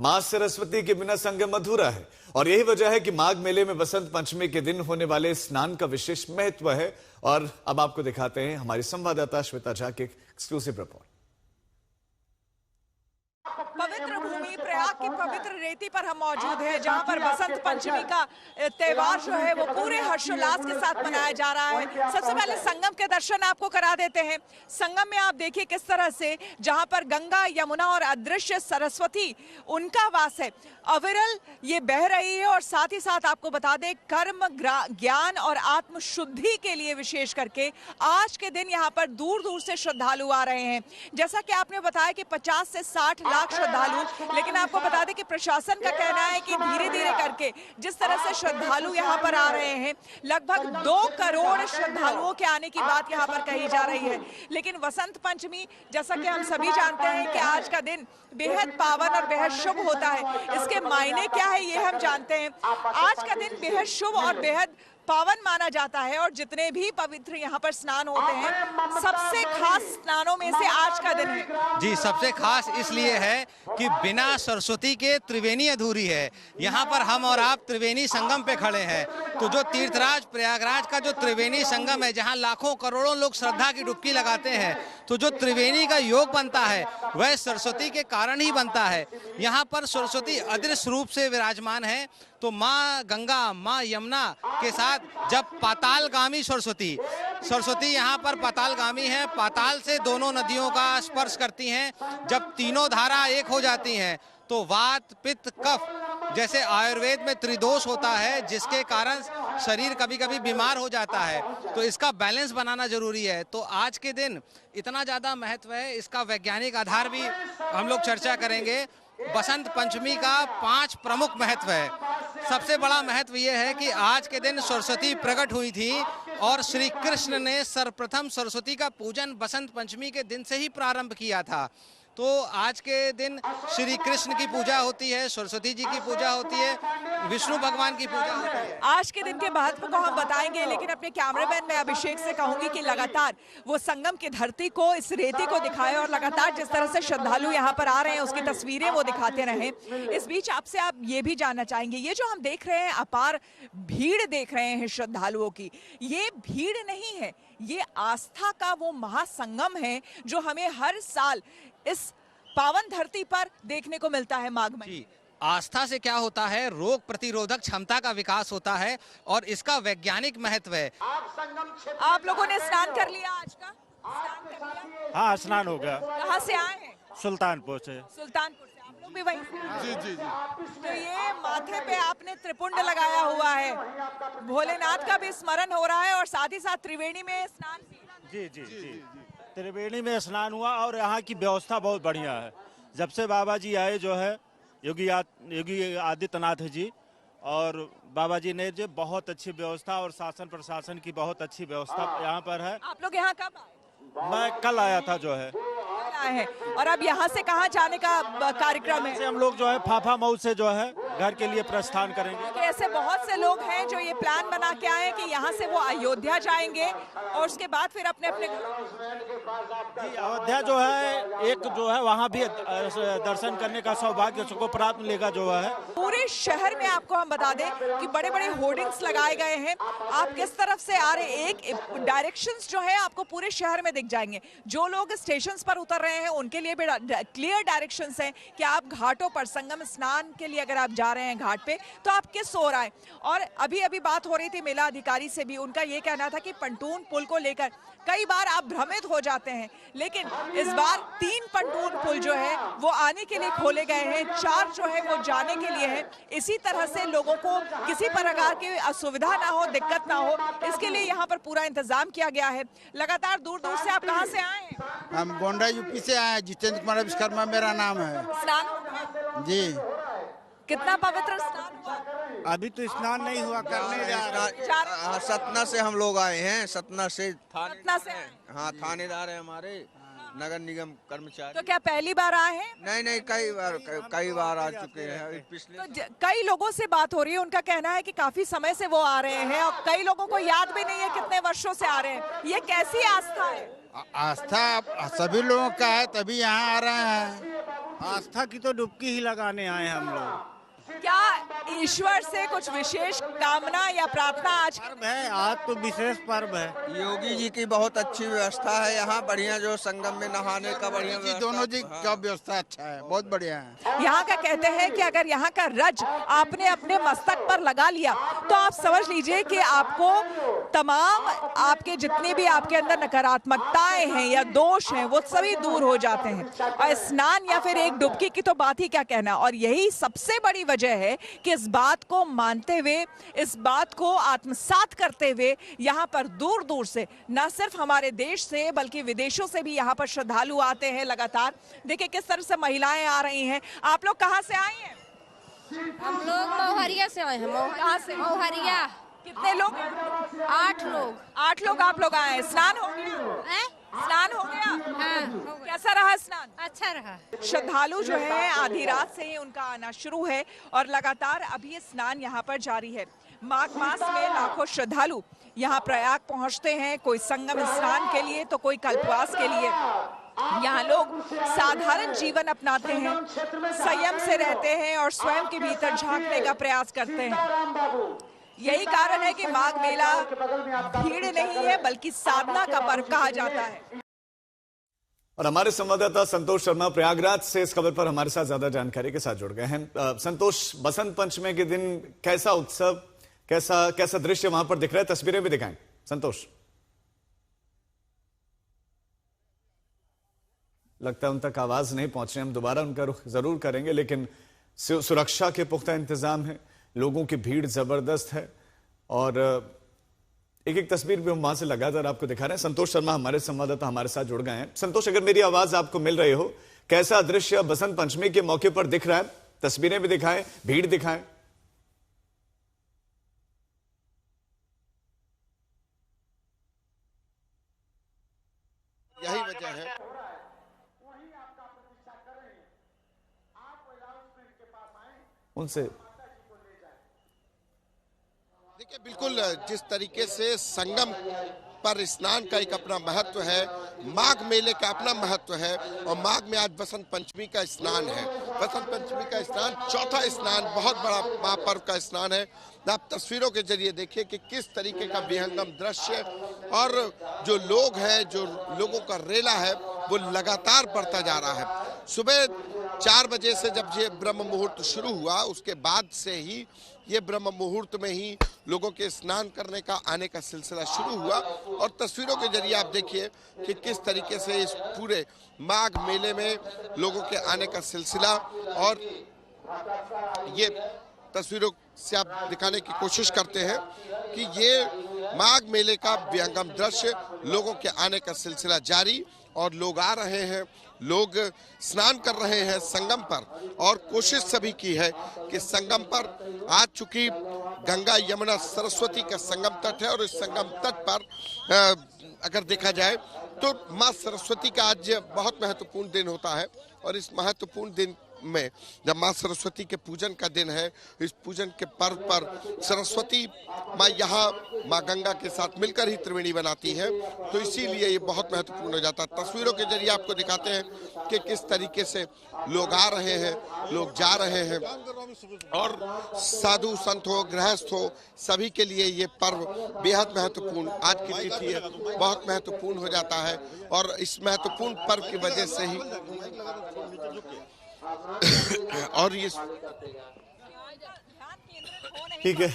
मां सरस्वती के बिना संगम अधूरा है और यही वजह है कि माघ मेले में बसंत पंचमी के दिन होने वाले स्नान का विशेष महत्व है। और अब आपको दिखाते हैं हमारी संवाददाता श्वेता झा की एक्सक्लूसिव रिपोर्ट। पवित्र भूमि प्रयाग की पवित्र रेती पर हम मौजूद हैं, जहां पर बसंत पंचमी का त्योहार जो है वो पूरे हर्षोल्लास के साथ मनाया जा रहा है। सबसे पहले संगम के दर्शन आपको करा देते हैं। संगम में आप देखिए किस तरह से जहां पर गंगा, यमुना और अदृश्य सरस्वती उनका वास है, अविरल ये बह रही है। और साथ ही साथ आपको बता दें, कर्म, ज्ञान और आत्म शुद्धि के लिए विशेष करके आज के दिन यहाँ पर दूर दूर से श्रद्धालु आ रहे हैं। जैसा कि आपने बताया कि 50 से 60 लाख श्रद्धालु, लेकिन आपको बता दें कि प्रशासन का कहना है कि धीरे धीरे करके जिस तरह से श्रद्धालु यहाँ पर आ रहे हैं, लगभग 2 करोड़ श्रद्धालुओं के आने की बात यहाँ पर कही जा रही है। लेकिन वसंत पंचमी, जैसा कि हम सभी जानते हैं कि आज का दिन बेहद पावन और बेहद शुभ होता है। इसके मायने क्या है ये हम जानते हैं। आज का दिन बेहद शुभ और बेहद पावन माना जाता है और जितने भी पवित्र यहाँ पर स्नान होते हैं, सबसे खास स्नानों में से आज का दिन है। जी, सबसे खास इसलिए है कि बिना सरस्वती के त्रिवेणी अधूरी है। यहाँ पर हम और आप त्रिवेणी संगम पे खड़े हैं। तो जो तीर्थराज प्रयागराज का जो त्रिवेणी संगम है, जहाँ लाखों करोड़ों लोग श्रद्धा की डुबकी लगाते हैं, तो जो त्रिवेणी का योग बनता है वह सरस्वती के कारण ही बनता है। यहाँ पर सरस्वती अदृश्य रूप से विराजमान है। तो माँ गंगा, माँ यमुना के साथ जब पातालगामी सरस्वती यहाँ पर पातालगामी है, पाताल से दोनों नदियों का स्पर्श करती हैं। जब तीनों धारा एक हो जाती हैं तो वात, पित्त, कफ जैसे आयुर्वेद में त्रिदोष होता है, जिसके कारण शरीर कभी कभी बीमार हो जाता है। तो इसका बैलेंस बनाना जरूरी है। तो आज के दिन इतना ज़्यादा महत्व है, इसका वैज्ञानिक आधार भी हम लोग चर्चा करेंगे। बसंत पंचमी का 5 प्रमुख महत्व है। सबसे बड़ा महत्व यह है कि आज के दिन सरस्वती प्रकट हुई थी और श्री कृष्ण ने सर्वप्रथम सरस्वती का पूजन बसंत पंचमी के दिन से ही प्रारंभ किया था। तो आज के दिन श्री कृष्ण की पूजा होती है, सरस्वती जी की पूजा होती है, विष्णु भगवान की पूजा होती है। आज के दिन के महत्व को हम बताएंगे, लेकिन अपने कैमरामैन में अभिषेक से कहूंगी कि लगातार वो संगम की धरती को, इस रेती को दिखाए और लगातार जिस तरह से श्रद्धालु यहाँ पर आ रहे हैं उसकी तस्वीरें वो दिखाते रहें। इस बीच आपसे आप ये भी जानना चाहेंगे, ये जो हम देख रहे हैं अपार भीड़ देख रहे हैं श्रद्धालुओं की, ये भीड़ नहीं है, ये आस्था का वो महासंगम है जो हमें हर साल इस पावन धरती पर देखने को मिलता है माघ में। आस्था से क्या होता है, रोग प्रतिरोधक क्षमता का विकास होता है और इसका वैज्ञानिक महत्व है। आप लोगों ने स्नान कर लिया आज का? स्नान कर लिया? हाँ, स्नान हो गया। कहाँ से आए हैं? सुल्तानपुर से। सुल्तानपुर से। आप लोग भी वहीं से? जी जी जी। तो ये माथे पे आपने त्रिपुंड लगाया हुआ है, भोलेनाथ का भी स्मरण हो रहा है और साथ ही साथ त्रिवेणी में स्नान भी। जी जी जी, त्रिवेणी में स्नान हुआ और यहाँ की व्यवस्था बहुत बढ़िया है। जब से बाबा जी आए जो है योगी आदित्यनाथ जी, और बाबा जी ने जो बहुत अच्छी व्यवस्था और शासन प्रशासन की बहुत अच्छी व्यवस्था यहाँ पर है। आप लोग यहाँ कब आए? मैं कल आया था जो है। है और अब यहाँ से कहाँ जाने का कार्यक्रम है? हम लोग जो है फाफा मऊ से जो है घर के लिए प्रस्थान करेंगे। तो ऐसे बहुत से लोग हैं जो ये प्लान बना के आए कि यहाँ से वो अयोध्या जाएंगे और उसके बाद फिर अपने अपने जी, अयोध्या जो है एक जो है वहाँ भी दर्शन करने का सौभाग्य को प्राप्त मिलेगा जो है। पूरे शहर में आपको हम बता दें कि बड़े बड़े होर्डिंग्स लगाए गए हैं। आप किस तरफ से आ रहे हैं, एक डायरेक्शंस जो है आपको पूरे शहर में दिख जाएंगे। जो लोग स्टेशन पर उतर रहे हैं उनके लिए भी क्लियर डायरेक्शंस हैं कि आप घाटों पर संगम स्नान के लिए अगर आप जा रहे हैं घाट पे तो आप किस ओर आए। और अभी अभी बात हो रही थी मेला अधिकारी से भी, उनका ये कहना था कि पंटून पुल को लेकर कई बार आप भ्रमित हो जाते हैं, लेकिन इस बार 3 पंटून पुल जो है वो आने के लिए खोले गए हैं, 4 जो है वो जाने के लिए है। इसी तरह से लोगों को किसी प्रकार की असुविधा ना हो, दिक्कत ना हो, इसके लिए यहाँ पर पूरा इंतजाम किया गया है। लगातार दूर दूर से आप कहाँ से आए हैं? हम गोंडा यूपी से आए हैं। जितेंद्र कुमार विश्वकर्मा मेरा नाम है। स्नान जी। कितना पवित्र स्नान हुआ? अभी तो स्नान नहीं हुआ, करने जा रहा। सतना से हम लोग आए हैं, सतना से सतना से? हाँ, थानेदार है हमारे, नगर निगम कर्मचारी। तो क्या पहली बार आए हैं? नहीं, कई बार आ चुके हैं पिछले। तो कई लोगों से बात हो रही है, उनका कहना है कि काफी समय से वो आ रहे हैं और कई लोगों को याद भी नहीं है कितने वर्षों से आ रहे हैं। ये कैसी आस्था है? आस्था सभी लोगों का है, तभी यहाँ आ रहे हैं। आस्था की तो डुबकी ही लगाने आए हैं हम लोग। क्या ईश्वर से कुछ विशेष कामना या प्रार्थना आज? पर्व है, आज तो विशेष पर्व है। योगी जी की बहुत अच्छी व्यवस्था है यहाँ, बढ़िया जो संगम में नहाने का बढ़िया जी दोनों जी का व्यवस्था अच्छा है, बहुत बढ़िया है। यहाँ का कहते हैं कि अगर यहाँ का रज आपने अपने मस्तक पर लगा लिया तो आप समझ लीजिए कि आपको तमाम आपके जितने भी आपके अंदर नकारात्मकताएं हैं या दोष हैं वो सभी दूर हो जाते हैं। और स्नान या फिर एक डुबकी की तो बात ही क्या कहना। और यही सबसे बड़ी वजह है कि इस बात को मानते हुए, इस बात को आत्मसात करते हुए यहाँ पर दूर दूर से, न सिर्फ हमारे देश से बल्कि विदेशों से भी यहाँ पर श्रद्धालु आते हैं लगातार। देखिए किस तरह से महिलाएं आ रही हैं। आप लोग कहाँ से आई हैं? हम लोग मौहरिया से आए हैं। कहाँ से? मौहरिया। कितने लोग? 8 लोग। 8 लोग आप लोग आए हैं। स्नान हो गया? स्नान हो गया? हाँ, हो गया। कैसा रहा स्नान? अच्छा रहा। श्रद्धालु जो है आधी रात से ही उनका आना शुरू है और लगातार अभी स्नान यहाँ पर जारी है। माघ मास में लाखों श्रद्धालु यहाँ प्रयाग पहुँचते हैं, कोई संगम स्नान के लिए तो कोई कल्पवास के लिए। यहाँ लोग साधारण जीवन अपनाते हैं, संयम से रहते हैं और स्वयं के भीतर झांकने का प्रयास करते हैं। यही कारण है कि माघ मेला भीड़ नहीं है बल्कि साधना का पर्व कहा जाता है। और हमारे संवाददाता संतोष शर्मा प्रयागराज से इस खबर पर हमारे साथ ज्यादा जानकारी के साथ जुड़ गए हैं। संतोष, बसंत पंचमी के दिन कैसा उत्सव, कैसा दृश्य वहां पर दिख रहा है? तस्वीरें भी दिखाएं संतोष। लगता है उन तक आवाज नहीं पहुंच रही, हम दोबारा उनका रुख जरूर करेंगे, लेकिन सुरक्षा के पुख्ता इंतजाम है, लोगों की भीड़ जबरदस्त है और एक एक तस्वीर भी हम वहां से लगातार आपको दिखा रहे हैं। संतोष शर्मा हमारे संवाददाता हमारे साथ जुड़ गए हैं। संतोष, अगर मेरी आवाज आपको मिल रही हो, कैसा दृश्य बसंत पंचमी के मौके पर दिख रहा है? तस्वीरें भी दिखाएं, भीड़ दिखाएं। यही वजह है। उनसे देखिए, बिल्कुल जिस तरीके से संगम पर स्नान का एक अपना महत्व है, माघ मेले का अपना महत्व है और माघ में आज बसंत पंचमी का स्नान है। बसंत पंचमी का स्नान चौथा स्नान, बहुत बड़ा महापर्व का स्नान है। आप तस्वीरों के जरिए देखिए कि किस तरीके का विहंगम दृश्य और जो लोग हैं, जो लोगों का रेला है वो लगातार बढ़ता जा रहा है। सुबह 4 बजे से जब ये ब्रह्म मुहूर्त शुरू हुआ, उसके बाद से ही ये ब्रह्म मुहूर्त में ही लोगों के स्नान करने का आने का सिलसिला शुरू हुआ। और तस्वीरों के जरिए आप देखिए कि किस तरीके से इस पूरे माघ मेले में लोगों के आने का सिलसिला, और ये तस्वीरों से आप दिखाने की कोशिश करते हैं कि ये माघ मेले का विहंगम दृश्य, लोगों के आने का सिलसिला जारी और लोग आ रहे हैं, लोग स्नान कर रहे हैं संगम पर। और कोशिश सभी की है कि संगम पर आज चूंकि गंगा यमुना सरस्वती का संगम तट है और इस संगम तट पर अगर देखा जाए तो माँ सरस्वती का आज बहुत महत्वपूर्ण दिन होता है। और इस महत्वपूर्ण दिन में जब माँ सरस्वती के पूजन का दिन है, इस पूजन के पर्व पर सरस्वती माँ यहाँ माँ गंगा के साथ मिलकर ही त्रिवेणी बनाती है, तो इसीलिए ये बहुत महत्वपूर्ण हो जाता है। तस्वीरों के जरिए आपको दिखाते हैं कि किस तरीके से लोग आ रहे हैं, लोग जा रहे हैं और साधु संत हो, गृहस्थ हो, सभी के लिए ये पर्व बेहद महत्वपूर्ण आज की तिथि है, बहुत महत्वपूर्ण हो जाता है। और इस महत्वपूर्ण पर्व की वजह से ही और ये ठीक है।